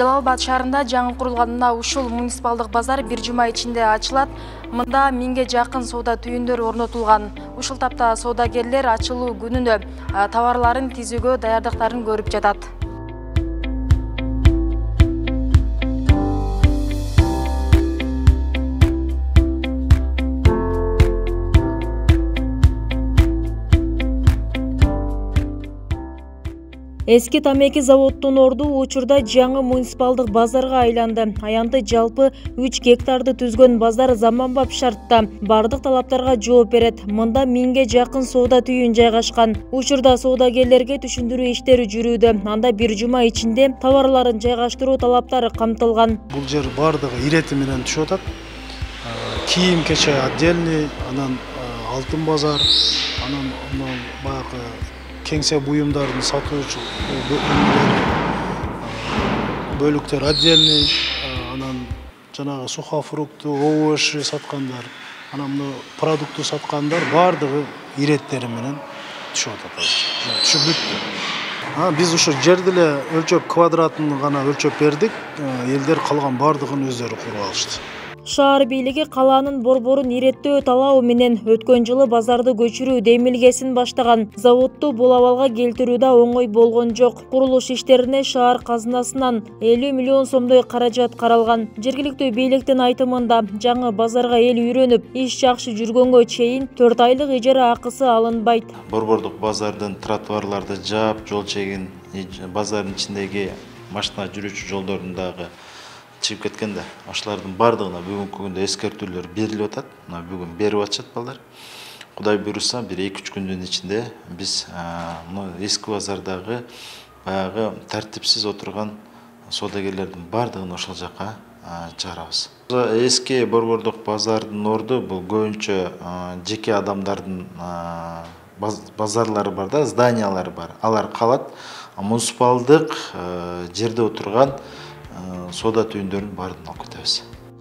Жалал Абад шаарында жаңы курулган ушул муниципалдык базар бир жума ичинде ачылат. Мында 1000ге жакын соода түйүндөр орнотулган. Ушул тапта соодагерлер ачылуу күнүнө товарларын тизүүгө даярдыктарын көрүп жатат. Эски тамеки заводдун орду учурда жаңы муниципалдык базарга айланды. Аянты жалпы 3 гектарды түзгөн базар заманбап шартта бардык талаптарга жооп берет. Мында 1000ге жакын соода түйүн жайгашкан. Учурда соодагерлерге түшүндүрүү иштери жүрүүдө. Анда бир жума ичинде товарларын жайгаштыруу талаптары камтылган. Бул жер бардыгы ирети менен түшүп атат. Кийим кече отдельный, анан алтын базар, анан баягы кеңсе буюмдарын сатуучу бөлүктөр отдельный, анан жанагы сухофрукту, овощи саткандар, анан продукты саткандар бардыгы иреттери менен түшүп атат. Түшүп бүттү. Биз ушу жерди эле өлчөп квадратын гана өлчөп бердик. Элдер калган бардыгын өздөрү куруп алышты. Шаар бийлиги калаанын борборун иреттөө талабы менен өткөн жылы базарды көчүрүү демилгесин баштаган. Заводду бул абалга келтирүү да оңой болгон жок. Курулуш иштерине шаар казынасынан 50 миллион сомдой каражат каралган. Жергиликтүү бийликтин айтымында жаңы базарга эл үйрөнүп, иш жакшы жүргөнгө чейин 4 айлык ижара акысы алынбайт. Борбордук базардын тротуарларды жаап, жол чегин, базардын ичиндеги машина жүрүүчү жолдорундагы чыгып кеткенде, ошолордун бардыгына бүгүнкү күндө эскертүүлөр берилип атат. Бүгүн берип атышат балдар. Кудай буйруса, бир 2-3 күндүн ичинде биз эски базардагы баягы тартипсиз отурган соодагерлердин бардыгын ошол жака чыгарабыз. Эски борбордук базардын орду бул көбүнчө жеке адамдардын базарлары бар да, зданиялары бар. Алар калат. Муниципалдык жерде отурган соода түйүндөрүн баарын алып кетебиз.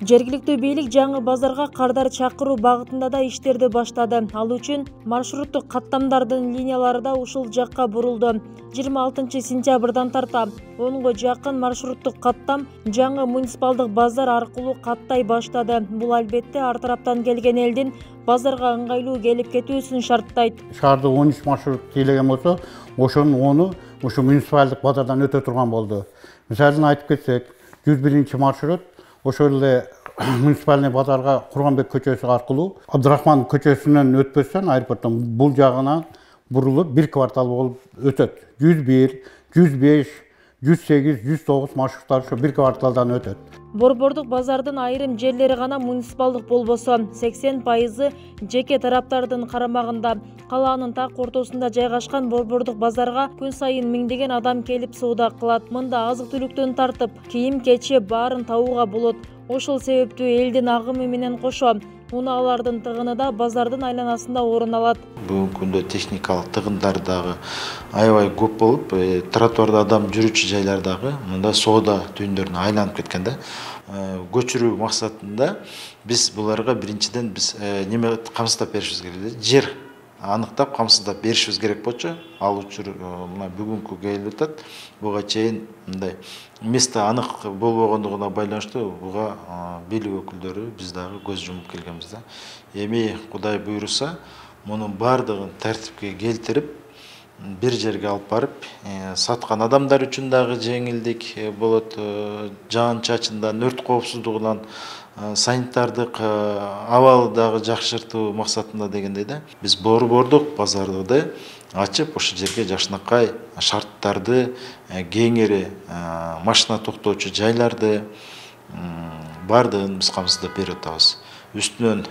Жергиликтүү бийлик жаңы базарга кардар чакыруу багытында да иштерди баштады. Ал үчүн маршруттук каттамдардын линиялары да ушул жакка бурулду. 26 сентябрдан тарта 10га жакын маршруттук каттам жаңы муниципалдык базар аркылуу каттай баштады. Бул албетте ар тараптан келген элдин базарга ыңгайлуу келип кетүүсүн шарттайт. Шаарда 13 маршрут тейлеген болсо, ошонун 10-у ушу муниципалдык базардан өтө турган болду. Мисалын айтып кетсек, 101 маршрут ошол эле муниципальный базарга Курганбек көчөсү аркылуу Абдрахман көчөсүнөн өтпөстөн аэропорттон бул жагына бурулуп бир квартал болуп өтөт. 101, 105, 108, 109 маршруттар ошо бир кварталдан өтөт. Борбордук базардын айрым жерлери гана муниципалдык болбосо, 80% жеке тараптардын карамагында. Калаанын так ортосунда жайгашкан борбордук базарга күн сайын миңдеген адам келип соода кылат. Мында азык-түлүктөн тартып, кийим-кече баарын табууга болот. Ошол себептүү элдин агымы менен кошо унаалардын тыгыны да базардын айланасында орун алат. Бүгүнкү күндө техникалык тыгындар дагы аябай көп болуп, тротуарда адам жүрүүчү жайлардагы мында соода түйүндөрүнө айланып кеткен да. Көчүрүү максатында биз буларга биринчиден биз неме камсыздап беришибиз керек. Жер аныктап камсыздап беришибиз керек болчу. Ал учур мына бүгүнкү келип атат. Буга чейин мындай место анык болбогондугуна байланыштуу буга бийлик өкүлдөрү биз дагы көз жумуп келгенбиз да. Эми Кудай буйруса, мунун бардыгын тартипке келтирип, бир жерге алып барып, саткан адамдар үчүн дагы жеңилдик болот, жаан-чачындан, өрт коопсуздугунан, санитардык абалы дагы жакшыртуу максатында дегендей да. Биз борбордук базарды ачып, ошол жерге жакшынакай шарттарды, кеңири машина токтоочу жайларды бардыгын биз камсыздап берип атабыз. Үстүнөн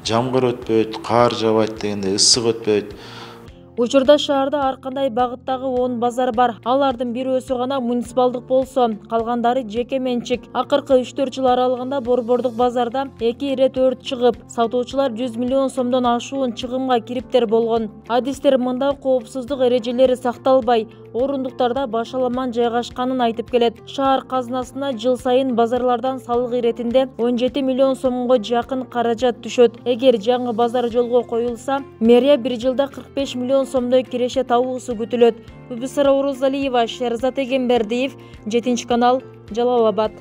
жамгыр өтпөйт, кар жабайт дегендей, ысык өтпөйт. Учурда шаарда ар кандай багыттагы 10 базар бар. Алардын бирөөсү гана муниципалдык болсо, калгандары жеке менчик. Акыркы 3-4 жыл аралыгында борбордук базарда 2 ирет өрт чыгып, сатуучулар 100 миллион сомдон ашуун чыгымга кириптер болгон. Адистер мында коопсуздук эрежелери сакталбай, орундуктарда башаламан жайгашканын айтып келет. Шаар казынасына жыл сайын базарлардан салык иретинде 17 миллион сомго жакын каражат түшөт. Эгер жаңы базар жолго коюлса, мэрия бир жылда 45 миллион сомдой киреше табуусу күтүлөт. Бүбүсара Орозалиева, Шерзат Эгембердиев, 7 канал, Жалал Абад.